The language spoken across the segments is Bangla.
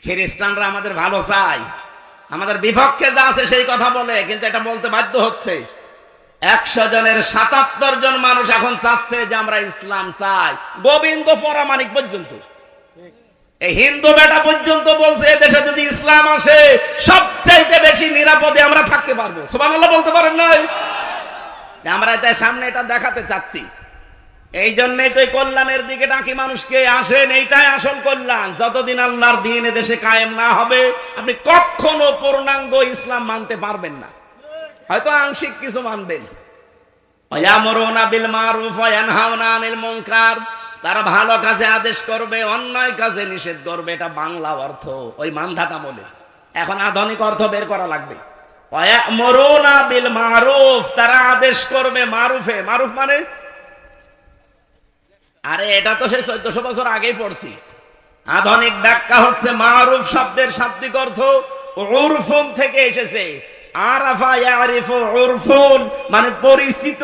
খ্রিস্টানরা আমাদের ভালো চায়, আমাদের বিপক্ষে যা আছে সেই কথা বলে, কিন্তু এটা বলতে বাধ্য হচ্ছে। 100 জনের 77 জন মানুষ এখন চাচ্ছে যে আমরা ইসলাম চাই। গোবিন্দ পরামানিক পর্যন্ত, এই হিন্দু বেটা পর্যন্ত বলছে এদেশে যদি ইসলাম আসে সবচাইতে বেশি নিরাপদে আমরা থাকতে পারবো। সুবহানাল্লাহ বলতে পারেন নাই? আমরা তাই সামনে এটা দেখাতে চাচ্ছি। এই জন্যই তো এই কল্যাণের দিকে ডাকি মানুষকে, আসেন, এইটাই আসল কল্যাণ। যতদিন আল্লাহর দ্বীন এদেশে কায়েম না হবে আপনি কখনো পূর্ণাঙ্গ ইসলাম মানতে পারবেন না, হয়তো আংশিক কিছু মানবেন। ওয়ায়ামুরুনা বিল মারুফ ওয়া ইয়ানহাউনা আনিল মুনকার, তারা ভালো কাজে আদেশ করবে, অন্যায় কাজে নিষেধ করবে। এটা বাংলা অর্থ, ওই মানধাত আমলের। এখন আধুনিক অর্থ বের করা লাগবে। ওয়ায়ামুরুনা বিল মারুফ, তারা আদেশ করবে মারুফে। মারুফ মানে, আরে এটা তো সে 1400 বছর আগেই পড়ছি। আধুনিক ব্যাখ্যা হচ্ছে মারুফ শব্দের শাব্দিক অর্থ উরফুন থেকে এসেছে। আরাফা ইয়ারিফু উরফুন মানে পরিচিত,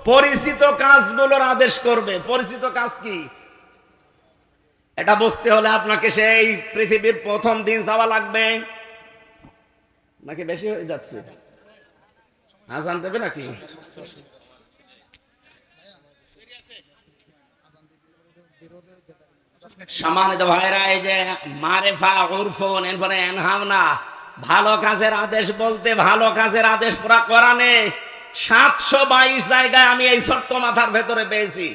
পরিচিত কাজগুলোর আদেশ করবে। পরিচিত কাজ কি এটা বুঝতে হলে আপনাকে সেই পৃথিবীর প্রথম দিন যাওয়া লাগবে। নাকি বেশি হয়ে যাচ্ছে? আজান দেবে নাকি? সম্মানিত ভাইরা, এই যে মারেফা উরফুন, এরপরে এনহাওনা, ভালো কাজের আদেশ বলতে ভালো কাজের আদেশ পুরা কোরআনে 722 জায়গায় আমি এই ছোট্ট মাথার ভেতরে পেয়েছি।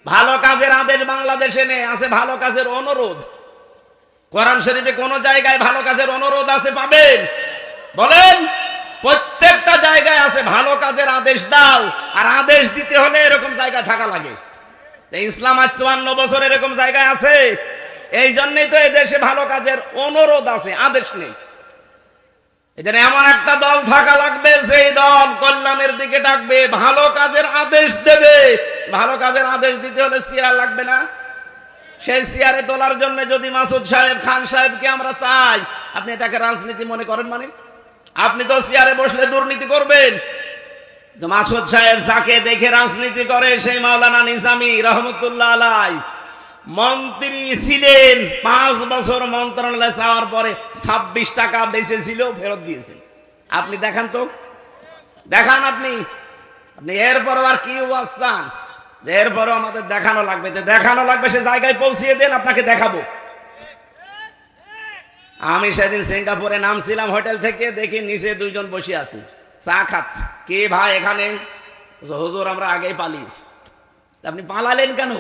ভালো কাজের আদেশ বাংলাদেশে নেই, আছে ভালো কাজের অনুরোধ। কোরআন শরীফে কোন জায়গায় ভালো কাজের অনুরোধ আছে পাবেন? বলেন। প্রত্যেকটা জায়গায় আছে ভালো কাজের আদেশ দাও, আর আদেশ দিতে হলে এরকম জায়গায় থাকা লাগে। ইসলাম আজ 54 বছর এরকম জায়গায় আছে। এই জন্যই তো এই দেশে ভালো কাজের অনুরোধ আছে, আদেশ নেই। এখানে এমন একটা দল থাকা লাগবে সেই দল কল্যাণের দিকে ডাকবে, ভালো কাজের আদেশ দেবে। ভালো কাজের আদেশ দিতে হলে চেয়ার লাগবে না? সেই চেয়ারে তোলার জন্য যদি মাসুদ সাহেব, খান সাহেবকে আমরা চাই, আপনি এটাকে রাজনীতি মনে করেন? মানে আপনি তো চেয়ারে বসলে দুর্নীতি করবেন। মাসুদ সাহেব যাকে দেখে রাজনীতি করে সেই মাওলানা নিজামী রহমতুল্লাহ আলাইহি মন্ত্রী ছিলেন। 5 বছর মন্ত্রণালয়ে যাওয়ার পরে 26 টাকা বেঁচেছিল, ফেরত দিয়েছেন। আপনি দেখান তো, দেখান আপনি। এরপরও আর কি ওয়াজ চান? এরপরও আমাদের দেখানো লাগবে, যে দেখানো লাগবে সে জায়গায় পৌঁছিয়ে দেন, আপনাকে দেখাবো। আমি সেদিন সিঙ্গাপুরে নামছিলাম হোটেল থেকে, দেখি নিচে 2 জন বসে আছে, চা খাচ্ছে। কে ভাই এখানে? হুজুর আমরা আগেই পালিয়েছি। আপনি পালালেন কেন?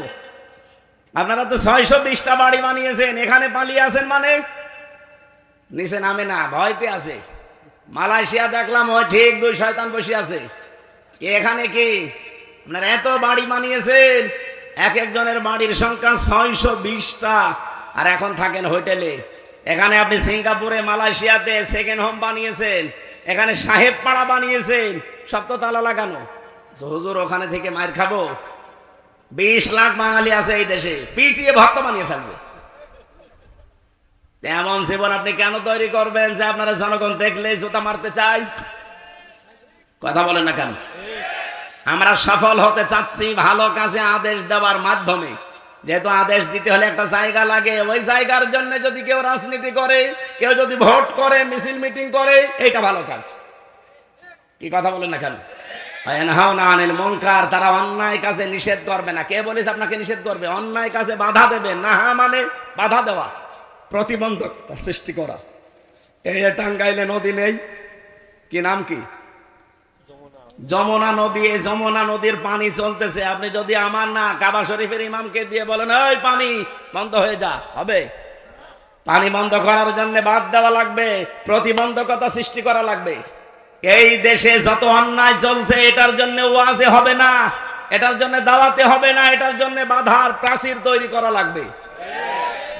আপনারা তো 620টা বাড়ি বানিয়েছেন, এখানে পালিয়ে আছেন মানে? নিচে নামে না, ভয়তে আছে। মালয়েশিয়া দেখলাম ওই ঠিক 2 শয়তান বসে আছে। এখানে কি আপনারা এত বাড়ি বানিয়েছেন? এক একজনের বাড়ির সংখ্যা 620টা, আর এখন থাকেন হোটেলে। এখানে আপনি সিঙ্গাপুরে, মালয়েশিয়াতে সেকেন্ড হোম বানিয়েছেন, এখানে সাহেব পাড়া বানিয়েছেন, সব তো তালা লাগানো। হুজুর ওখানে থেকে মার খাবো? 20 লাখ বাঙালি আছে এই দেশে, পিটিয়ে ভক্ত বানিয়ে ফেলবে। এমন জীবন আপনি কেন তৈরি করবেন যে আপনারা জনগণ দেখলে জুতা মারতে চাই? কথা বলেন না কেন? আমরা সফল হতে চাচ্ছি ভালো কাজে আদেশ দেওয়ার মাধ্যমে। যেহেতু আদেশ দিতে হলে একটা জায়গা লাগে, ওই জায়গার জন্য যদি কেউ রাজনীতি করে, কেউ যদি ভোট করে, মিছিল মিটিং করে, এটা ভালো কাজ। কি কথা বলেন না কেন? ওয়ায়ানহাউনা আনিল মুনকার, তারা অন্যায় কাজে নিষেধ করবে না। কে বলেছে আপনাকে নিষেধ করবে? অন্যায় কাজে বাধা দেবে। না মানে বাধা দেওয়া, প্রতিবন্ধকতা সৃষ্টি করা। এই টাঙ্গাইলে নদী নেই, কি নাম কি? যমুনা নদী। এই যমুনা নদীর পানি চলতেছে। আপনি যদি আমার না কাবা শরীফের ইমামকে দিয়ে বলেন ওই পানি বন্ধ হয়ে যা, হবে? পানি বন্ধ করার জন্য বাদ দেওয়া লাগবে, প্রতিবন্ধকতা সৃষ্টি করা লাগবে। এই দেশে যত অন্যায় চলছে এটার জন্য ওয়াজে হবে না, এটার জন্য দাওয়াতে হবে না, এটার জন্য বাধার প্রাচীর তৈরি করা লাগবে।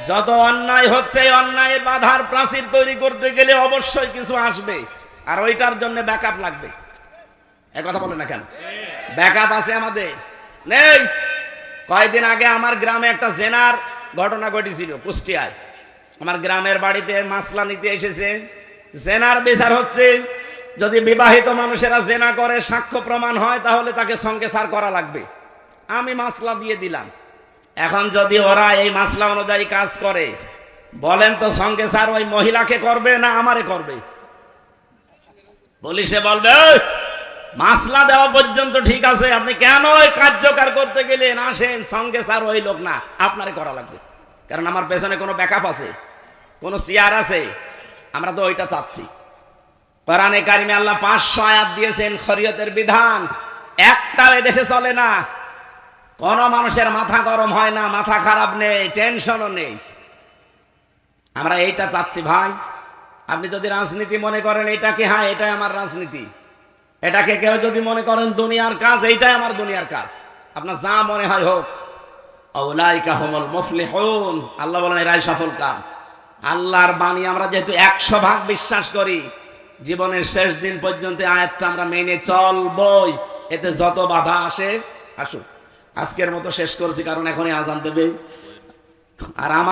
যত অন্যায় হচ্ছে অন্যায়ের বাধার প্রাচীর তৈরি করতে গেলে অবশ্যই কিছু আসবে, আর ওইটার জন্য ব্যাকআপ লাগবে। এই কথা বলে না কেন? ব্যাকআপ আছে আমাদের? নেই। কয়েকদিন আগে আমার গ্রামে একটা জেনার ঘটনা ঘটেছিল কুষ্টিয়ায়। আমার গ্রামের বাড়িতে মাসলা নিতে এসেছে, জেনার বিচার হচ্ছে। যদি বিবাহিত মানুষেরা জেনা করে সাক্ষ্য প্রমাণ হয় তাহলে তাকে সঙ্গে সার করা লাগবে। আমি মাসলা দিয়ে দিলাম। এখন যদি ওরা এই মাসলা অনুযায়ী কাজ করে, বলেন তো সঙ্গে স্যার ওই মহিলাকে করবে না আমারে করবে? পুলিশে বলবে "এই, মাসলা দেওয়া পর্যন্ত ঠিক আছে, আপনি কেন ওই কার্যকর করতে গেলেন? আসেন, সঙ্গে স্যার ওই লোক না, আপনারে করা লাগবে, কারণ আমার পেছনে কোনো ব্যাকআপ আছে, কোনো চেয়ার আছে। আমরা তো ওইটা চাচ্ছি। কোরআনে কারিমে আল্লাহ 500 আয়াত দিয়েছেন শরীয়তের বিধান, একটাও এদেশে চলে না। কোন মানুষের মাথা গরম হয় না, মাথা খারাপ নেই, টেনশনও নেই। আমরা এইটা চাচ্ছি ভাই। আপনি যদি রাজনীতি মনে করেন এটাকে, হ্যাঁ এটাই আমার রাজনীতি, এটাকে কেউ যদি মনে করেন দুনিয়ার কাজ, এইটাই আমার দুনিয়ার কাজ, আপনার যা মনে হয় হোক। আউলাইকা হুমুল মুফলিহুন, আল্লাহ বলেন এরাই সফল কাম। আল্লাহর বাণী আমরা যেহেতু 100% বিশ্বাস করি, জীবনের শেষ দিন পর্যন্ত আয়াতটা আমরা মেনে চলবই, এতে যত বাধা আসে আসুক। আজকের মতো শেষ করছি, কারণ এখনই আজান দেবে। আর আমার